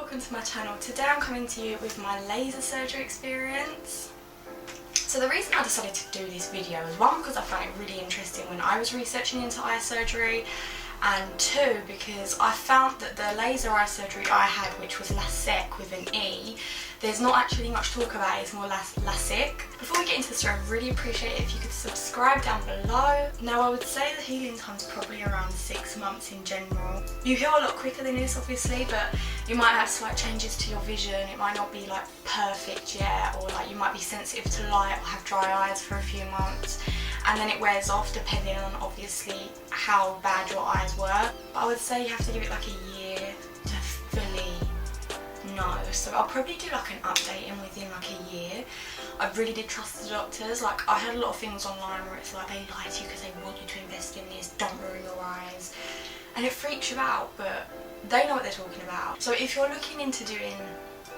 welcome to my channel. Today I'm coming to you with my laser surgery experience. So the reason I decided to do this video is one, because I found it really interesting when I was researching into eye surgery, and two, because I found that the laser eye surgery I had, which was Lasek with an E, there's not actually much talk about it, it's more Lasek. Before we get into this, I really appreciate it if you could subscribe down below. Now I would say the healing time's probably around 6 months in general. You heal a lot quicker than this obviously, but you might have slight changes to your vision. It might not be like perfect yet, or like you might be sensitive to light or have dry eyes for a few months, and then it wears off depending on obviously how bad your eyes were. But I would say you have to give it like a year to fully know. So I'll probably do like an update in within like a year. I really did trust the doctors. Like I heard a lot of things online where it's like they lie to you because they want you to invest in this, don't ruin your eyes, and it freaks you out, but they know what they're talking about. So if you're looking into doing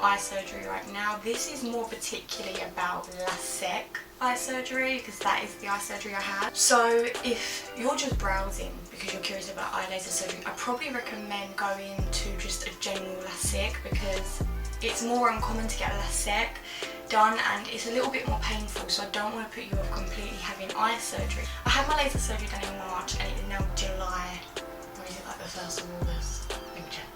eye surgery right now, this is more particularly about Lasek eye surgery, because that is the eye surgery I had. So if you're just browsing because you're curious about eye laser surgery, I probably recommend going to just a general Lasek, because it's more uncommon to get Lasek done and it's a little bit more painful, so I don't want to put you off completely having eye surgery. I had my laser surgery done in March and it is now July, or is it like the 1st of August?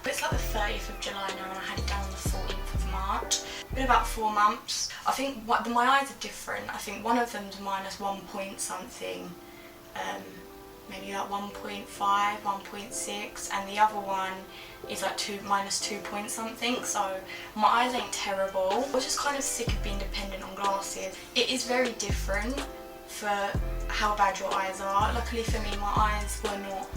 But it's like the 30th of July now, and I had it done on the 14th of March. It's been about 4 months. I think my eyes are different. I think one of them's minus 1 point something, maybe like 1.5, 1.6, and the other one is like minus 2 point something. So my eyes ain't terrible. I was just kind of sick of being dependent on glasses. It is very different for how bad your eyes are. Luckily for me, my eyes were not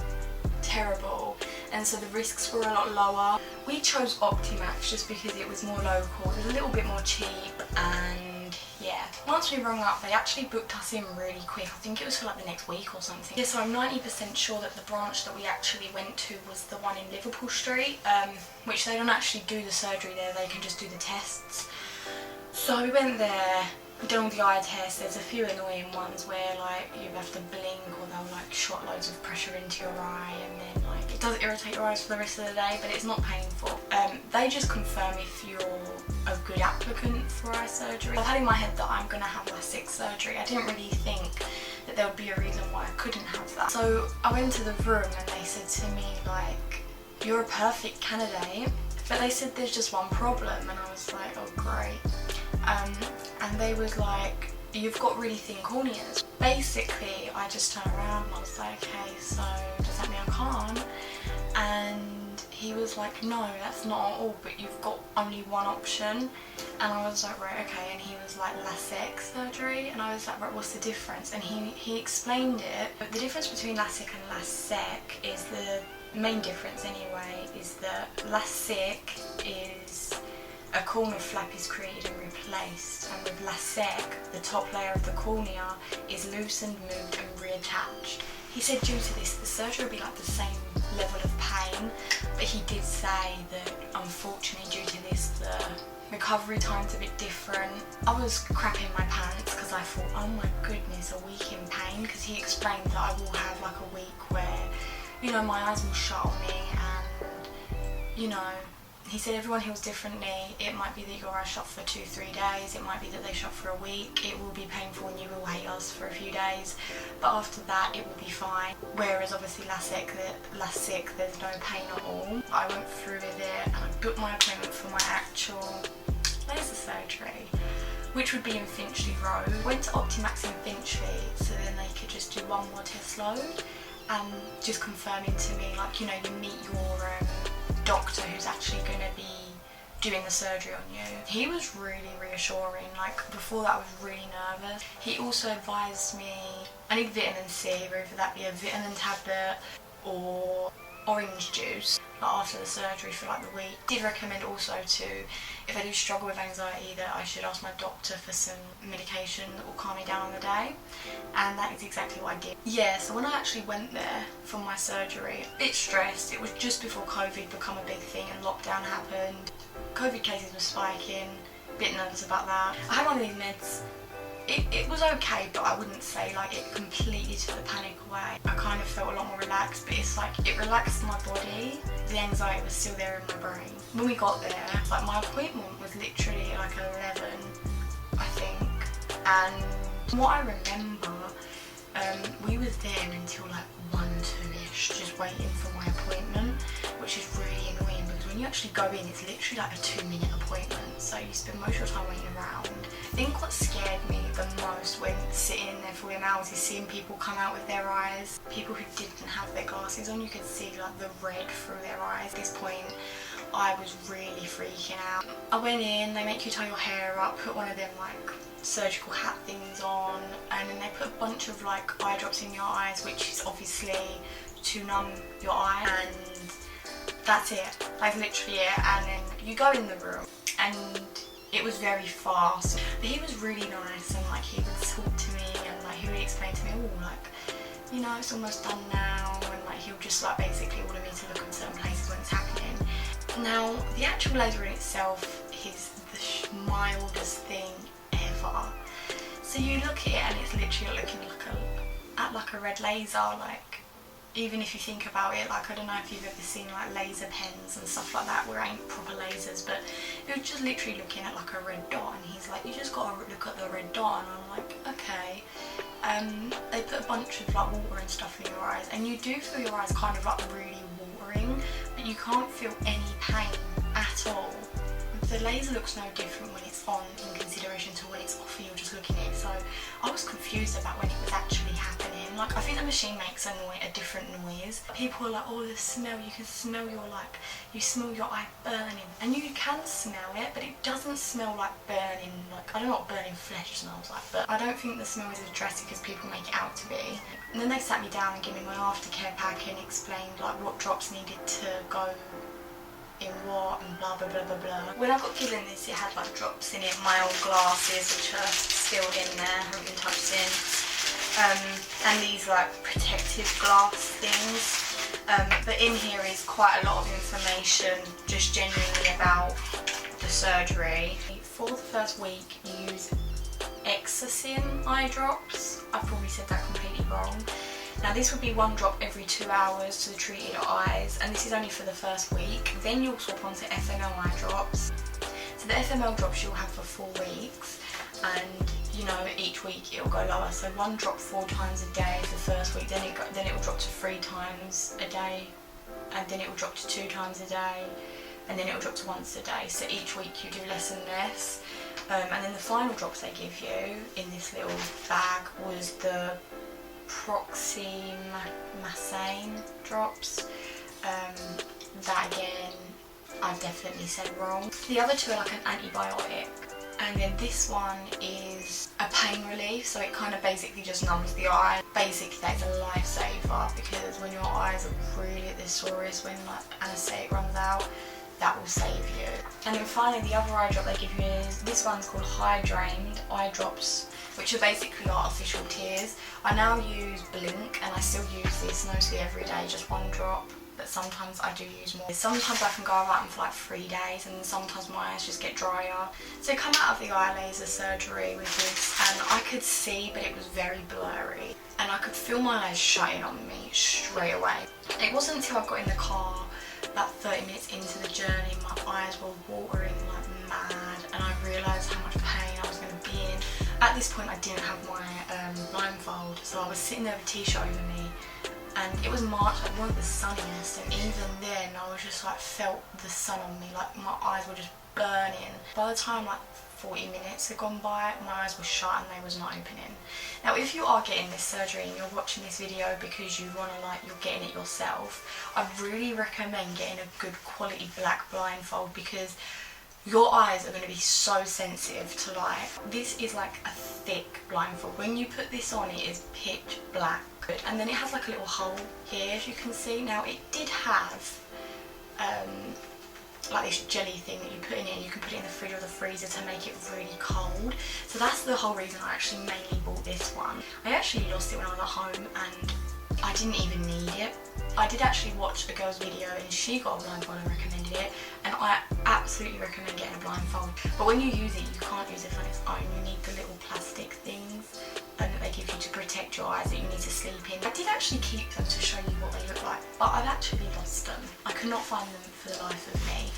terrible, and so the risks were a lot lower. We chose Optimax just because it was more local, it was a little bit more cheap, and yeah. Once we rung up, they actually booked us in really quick. I think it was for like the next week or something. Yeah, so I'm 90% sure that the branch that we actually went to was the one in Liverpool Street, which they don't actually do the surgery there, they can just do the tests. So we went there, done all the eye tests. There's a few annoying ones where like you have to blink, or they'll like shot loads of pressure into your eye, and then like it does irritate your eyes for the rest of the day, but it's not painful. They just confirm if you're a good applicant for eye surgery. I've had in my head that I'm gonna have Lasek surgery. I didn't really think that there would be a reason why I couldn't have that. So I went to the room and they said to me like, you're a perfect candidate, but they said there's just one problem, and I was like, oh great. And they was like, you've got really thin corneas. Basically, I just turned around and I was like, okay, so does that mean I can't? And he was like, no, that's not at all, but you've got only one option. And I was like, right, okay. And he was like, Lasek surgery, and I was like, right, what's the difference? And he explained it. But the difference between Lasek and Lasek is, the main difference anyway, is that Lasek is a cornea flap is created and replaced, and with Lasek, the top layer of the cornea is loosened, moved and reattached. He said due to this, the surgery would be like the same level of pain, but he did say that unfortunately due to this, the recovery time's a bit different. I was crapping my pants because I thought, oh my goodness, a week in pain, because he explained that I will have like a week where, you know, my eyes will shut on me, and you know, he said everyone heals differently. It might be that your eyes shut for 2-3 days, it might be that they shut for a week. It will be painful and you will hate us for a few days, but after that it will be fine. Whereas obviously Lasek, there's no pain at all. I went through with it and I booked my appointment for my actual laser surgery, which would be in Finchley Road. Went to Optimax in Finchley, so then they could just do one more test load, and just confirming to me, like, you know, you meet your doctor who's actually going to be doing the surgery on you. He was really reassuring. Like before that I was really nervous. He also advised me I need vitamin C, whether that be a vitamin tablet or orange juice after the surgery for like the week. Did recommend also to, if I do struggle with anxiety, that I should ask my doctor for some medication that will calm me down on the day, and that is exactly what I did. Yeah, so when I actually went there for my surgery, a bit stressed. It was just before COVID become a big thing and lockdown happened. COVID cases were spiking, a bit nervous about that. I had one of these meds it was okay, but I wouldn't say like it completely took the panic away. I kind of felt a lot more relaxed, but it's like it relaxed my body. The anxiety was still there in my brain. When we got there, like my appointment was literally like 11, I think. And what I remember, we was there until like 1, 2ish, just waiting for my appointment, which is really annoying because when you actually go in, it's literally like a 2-minute appointment, so you spend most of your time waiting around. I think what scared me the most when sitting in there for 4 hours is seeing people come out with their eyes. People who didn't have their glasses on, you could see like the red through their eyes. At this point, I was really freaking out. I went in, they make you tie your hair up, put one of them like surgical hat things on, and then they put a bunch of like eye drops in your eyes, which is obviously to numb your eye, and that's it. Like literally it. And then you go in the room, and it was very fast. But he was really nice, and like he would talk to me, and like he would explain to me, oh, like, you know, it's almost done now, and like he'll just like basically order me to look at certain places when it's happening. Now the actual laser in itself is the mildest thing ever. So you look at it and it's literally looking like a red laser. Like, even if you think about it, like I don't know if you've ever seen like laser pens and stuff like that where ain't proper lasers, but it was just literally looking at like a red dot, and he's like, you just gotta look at the red dot, and I'm like, okay. They put a bunch of like water and stuff in your eyes, and you do feel your eyes kind of like really watering, but you can't feel any pain at all. The laser looks no different when it's on in consideration to when it's off and you're just looking at it, so I was confused about when it was actually happening. Like, I think the machine makes a different noise. People are like, oh, the smell, you can smell your you smell your eye burning, and you can smell it, but it doesn't smell like burning, like, I don't know what burning flesh smells like, but I don't think the smell is as drastic as people make it out to be. And then they sat me down and gave me my aftercare pack and explained like what drops needed to go in what and blah blah blah blah blah. When I got given this, it had like drops in it, my old glasses which are still in there, haven't been touched in, and these like protective glass things, but in here is quite a lot of information just genuinely about the surgery. For the first week you use Exocin eye drops. I probably said that completely wrong. Now this would be 1 drop every 2 hours to the treated eyes, and this is only for the first week. Then you'll swap onto FML eye drops. So the FML drops you'll have for 4 weeks, and you know, each week it'll go lower. So 1 drop 4 times a day for the first week, then it will drop to 3 times a day, and then it will drop to 2 times a day, and then it will drop to once a day. So each week you do less and less. And then the final drops they give you in this little bag was the Proximacane drops. That again, I've definitely said wrong. The other 2 are like an antibiotic, and then this one is a pain relief, so it kind of basically just numbs the eye. Basically that's a lifesaver, because when your eyes are really at their sorest, when like anaesthetic runs out, that will save you. And then finally the other eye drop they give you is, this one's called Hydrained eye drops, which are basically artificial tears. I now use Blink, and I still use this mostly every day, just 1 drop, but sometimes I do use more. Sometimes I can go around for like 3 days, and sometimes my eyes just get drier. So I come out of the eye laser surgery with this, and I could see, but it was very blurry, and I could feel my eyes shutting on me straight away. It wasn't until I got in the car about 30 minutes into the journey, my eyes were watering like mad, and I realised how much pain I was going to be in. At this point I didn't have my blindfold, so I was sitting there with a t-shirt over me, and it was March, like one of the sunniest, and even then I was just like felt the sun on me, like my eyes were just burning. By the time like 40 minutes had gone by, my eyes were shut and they was not opening. Now if you are getting this surgery and you're watching this video because you want to like, you're getting it yourself, I really recommend getting a good quality black blindfold, because your eyes are going to be so sensitive to light. This is like a thick blindfold. When you put this on, it is pitch black. And then it has like a little hole here, as you can see. Now it did have like this jelly thing that you put in it, and you can put it in the fridge or the freezer to make it really cold. So that's the whole reason I actually mainly bought this one. I actually lost it when I was at home, and I didn't even need it. I did actually watch a girl's video and she got a blindfold and recommended it, and I absolutely absolutely recommend getting a blindfold. But when you use it, you can't use it on its own. You need the little plastic things that they give you to protect your eyes that you need to sleep in. I did actually keep them to show you what they look like, but I've actually lost them. I could not find them for the life of me.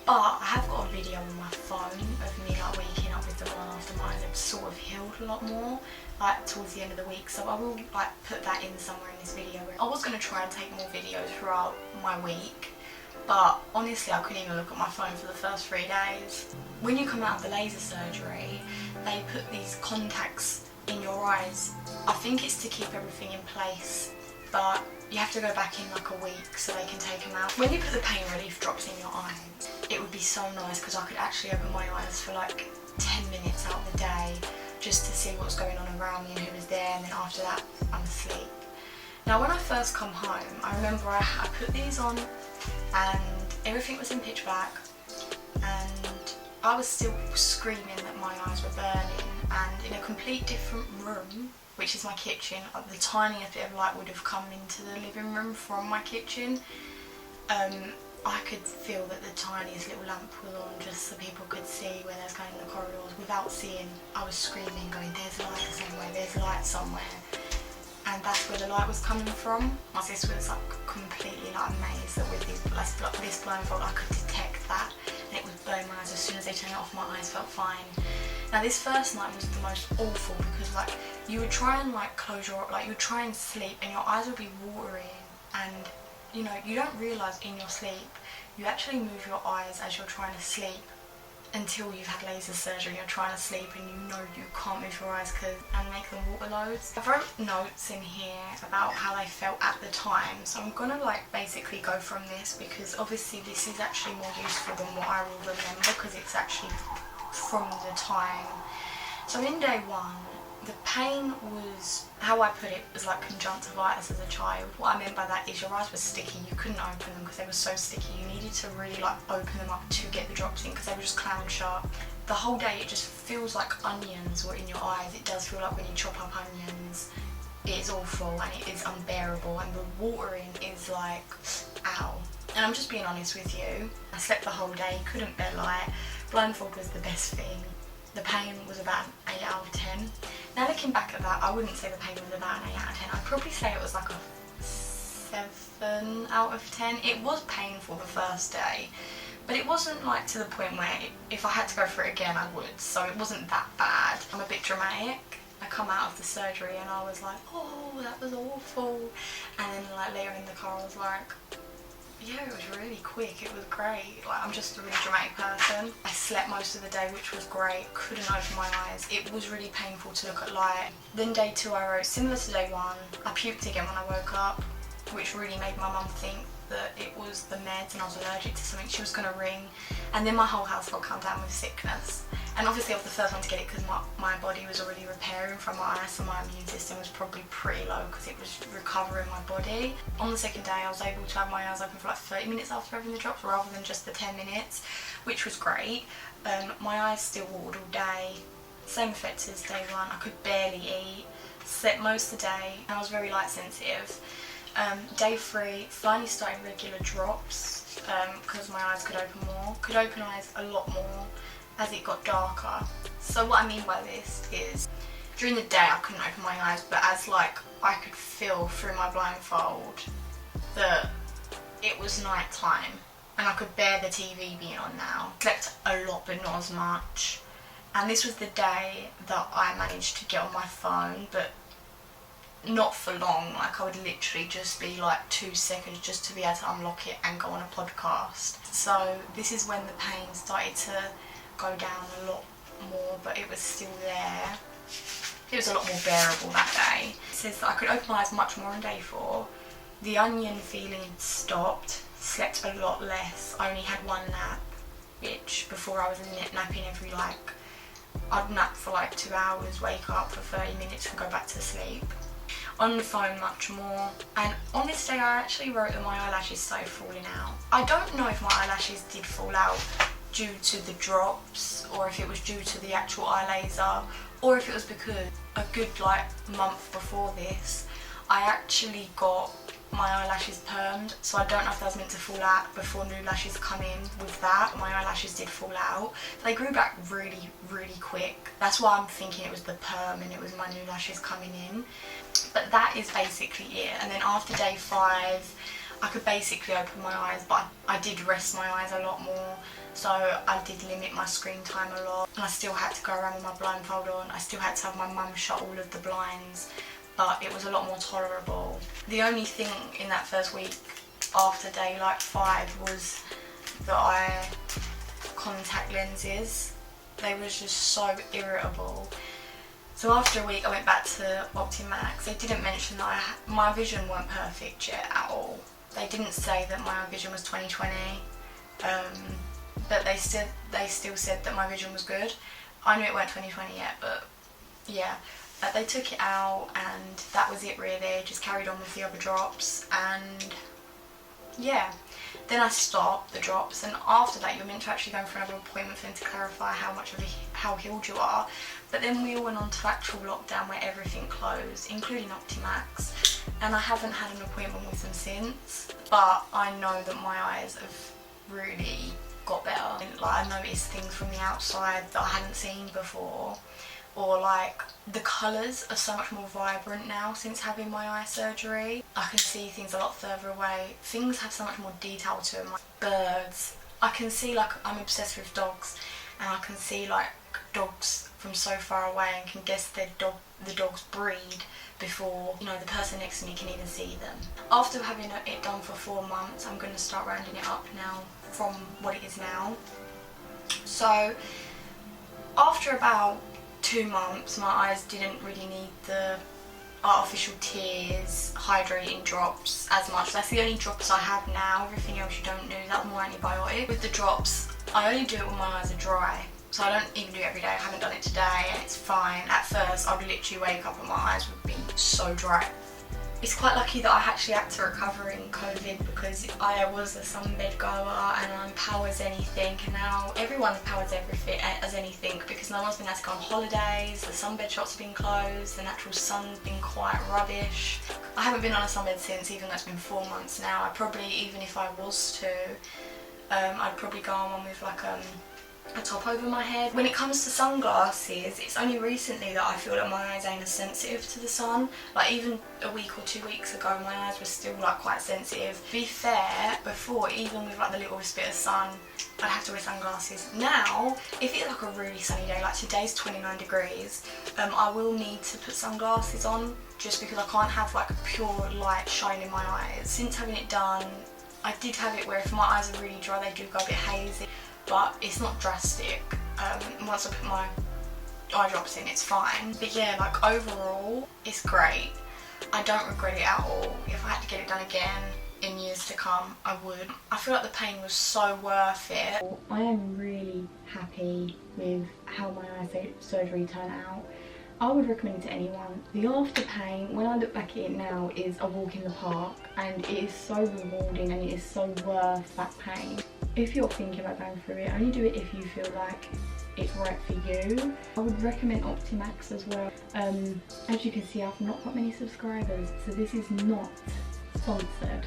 But I have got a video on my phone of me like waking up with them on after my eyes have sort of healed a lot more, like towards the end of the week. So I will like put that in somewhere in this video. I was going to try and take more videos throughout my week, but honestly I couldn't even look at my phone for the first 3 days. When you come out of the laser surgery, they put these contacts in your eyes. I think it's to keep everything in place, but you have to go back in like a week so they can take them out. When you put the pain relief drops in your eyes, it would be so nice because I could actually open my eyes for like 10 minutes out of the day just to see what's going on around me and who was there, and then after that I'm asleep. Now when I first come home, I remember I put these on and everything was in pitch black and I was still screaming that my eyes were burning, and in a complete different room, which is my kitchen, the tiniest bit of light would have come into the living room from my kitchen. I could feel that the tiniest little lamp was on just so people could see where they was going in the corridors without seeing. I was screaming, going, there's light somewhere, there's light somewhere. And that's where the light was coming from. My sister was like completely like amazed that with this blindfold I could detect that, and it was blowing my eyes. As soon as they turned it off, my eyes felt fine. Now this first night was the most awful because like you would try and like close your, like you would try and sleep and your eyes would be watering, and you know, you don't realise in your sleep, you actually move your eyes as you're trying to sleep until you've had laser surgery and you're trying to sleep and you know you can't move your eyes and make them water loads. I wrote notes in here about how they felt at the time, so I'm gonna like basically go from this because obviously this is actually more useful than what I will remember because it's actually from the time. So in day one, the pain was, how I put it, was like conjunctivitis as a child. What I meant by that is your eyes were sticky, you couldn't open them because they were so sticky. You needed to really like open them up to get the drops in because they were just clown sharp. The whole day it just feels like onions were in your eyes. It does feel like when you chop up onions. It is awful and it is unbearable, and the watering is like, ow. And I'm just being honest with you. I slept the whole day, couldn't bear light. Blindfold was the best thing. The pain was about an 8 out of 10. Now looking back at that, I wouldn't say the pain was about an 8 out of 10. I'd probably say it was like a 7 out of 10. It was painful the first day, but it wasn't like to the point where if I had to go for it again I would, so it wasn't that bad. I'm a bit dramatic. I come out of the surgery and I was like, oh, that was awful. And then like later in the car I was like, yeah, it was really quick, it was great. Like, I'm just a really dramatic person. I slept most of the day, which was great. Couldn't open my eyes. It was really painful to look at light. Then day 2 I wrote, similar to day 1, I puked again when I woke up, which really made my mum think that it was the meds and I was allergic to something. She was going to ring, and then my whole house got calmed down with sickness. And obviously I was the first one to get it because my body was already repairing from my eyes, so my immune system was probably pretty low because it was recovering my body. On the second day I was able to have my eyes open for like 30 minutes after having the drops rather than just the 10 minutes, which was great. My eyes still watered all day, same effect as day 1. I could barely eat, slept most of the day, and I was very light sensitive. Day 3, finally started regular drops because my eyes could open more. Could open eyes a lot more as it got darker. So what I mean by this is, during the day I couldn't open my eyes, but as like I could feel through my blindfold that it was night time and I could bear the TV being on now. Slept a lot but not as much. And this was the day that I managed to get on my phone, but not for long. Like I would literally just be like 2 seconds just to be able to unlock it and go on a podcast. So this is when the pain started to go down a lot more, but it was still there. It was a lot more bearable that day. It says that I could open my eyes much more on day 4. The onion feeling stopped, slept a lot less. I only had 1 nap, which before I was napping every like, I'd nap for like 2 hours, wake up for 30 minutes and go back to sleep. On the phone much more, and on this day I actually wrote that my eyelashes started falling out. I don't know if my eyelashes did fall out due to the drops or if it was due to the actual eye laser, or if it was because a good like month before this I actually got my eyelashes permed, so I don't know if that was meant to fall out before new lashes come in with that. My eyelashes did fall out. They grew back really, really quick. That's why I'm thinking it was the perm and it was my new lashes coming in. But that is basically it. And then after day 5, I could basically open my eyes, but I did rest my eyes a lot more. So I did limit my screen time a lot. And I still had to go around with my blindfold on. I still had to have my mum shut all of the blinds, but it was a lot more tolerable. The only thing in that first week after day like 5 was the eye contact lenses. They was just so irritable. So after a week I went back to Optimax. They didn't mention that my vision weren't perfect yet at all. They didn't say that my vision was 20/20, but they still said that my vision was good. I knew it weren't 20/20 yet, but yeah. They took it out and that was it really. Just carried on with the other drops, and yeah. Then I stopped the drops, and after that you're meant to actually go for another appointment for them to clarify how healed you are. But then we all went on to actual lockdown where everything closed, including Optimax, and I haven't had an appointment with them since. But I know that my eyes have really got better. Like, I noticed things from the outside that I hadn't seen before, or like the colours are so much more vibrant now since having my eye surgery. I can see things a lot further away. Things have so much more detail to them. Like birds, I can see, like, I'm obsessed with dogs, and I can see like dogs from so far away and can guess the dog's breed before, you know, the person next to me can even see them. After having it done for 4 months, I'm going to start rounding it up now from what it is now. So after about 2 months, my eyes didn't really need the artificial tears, hydrating drops as much. That's the only drops I have now. Everything else you don't do. That's more antibiotic. With the drops, I only do it when my eyes are dry. So I don't even do it every day. I haven't done it today and it's fine. At first, I'd literally wake up and my eyes would be so dry. It's quite lucky that I actually had to recover in COVID, because I was a sunbed goer and I'm power as anything, and now everyone's power as anything because no one's been able to go on holidays, the sunbed shops have been closed, the natural sun's been quite rubbish. I haven't been on a sunbed since, even though it's been 4 months now. I probably, even if I was to, I'd probably go on one with like a top over my head. When it comes to sunglasses, it's only recently that I feel that my eyes ain't as sensitive to the sun. Like even a week or 2 weeks ago, my eyes were still like quite sensitive. To be fair, before, even with like the littlest bit of sun, I'd have to wear sunglasses. Now, if it's like a really sunny day, like today's 29 degrees, I will need to put sunglasses on, just because I can't have like pure light shining in my eyes. Since having it done, I did have it where if my eyes are really dry, they do go a bit hazy. But it's not drastic. Once I put my eye drops in, it's fine. But yeah, like overall, it's great. I don't regret it at all. If I had to get it done again in years to come, I would. I feel like the pain was so worth it. I am really happy with how my eye surgery turned out. I would recommend it to anyone. The after pain, when I look back at it now, is a walk in the park, and it is so rewarding and it is so worth that pain. If you're thinking about going through it, only do it if you feel like it's right for you. I would recommend Optimax as well. As you can see, I've not got many subscribers, so this is not sponsored.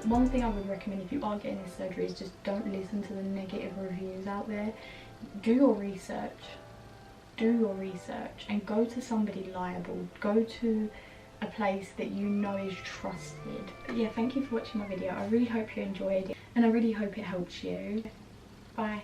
One thing I would recommend if you are getting this surgery is just don't listen to the negative reviews out there. Do your research. Do your research and go to somebody reliable. Go to a place that you know is trusted. But yeah, thank you for watching my video. I really hope you enjoyed it and I really hope it helps you. Bye.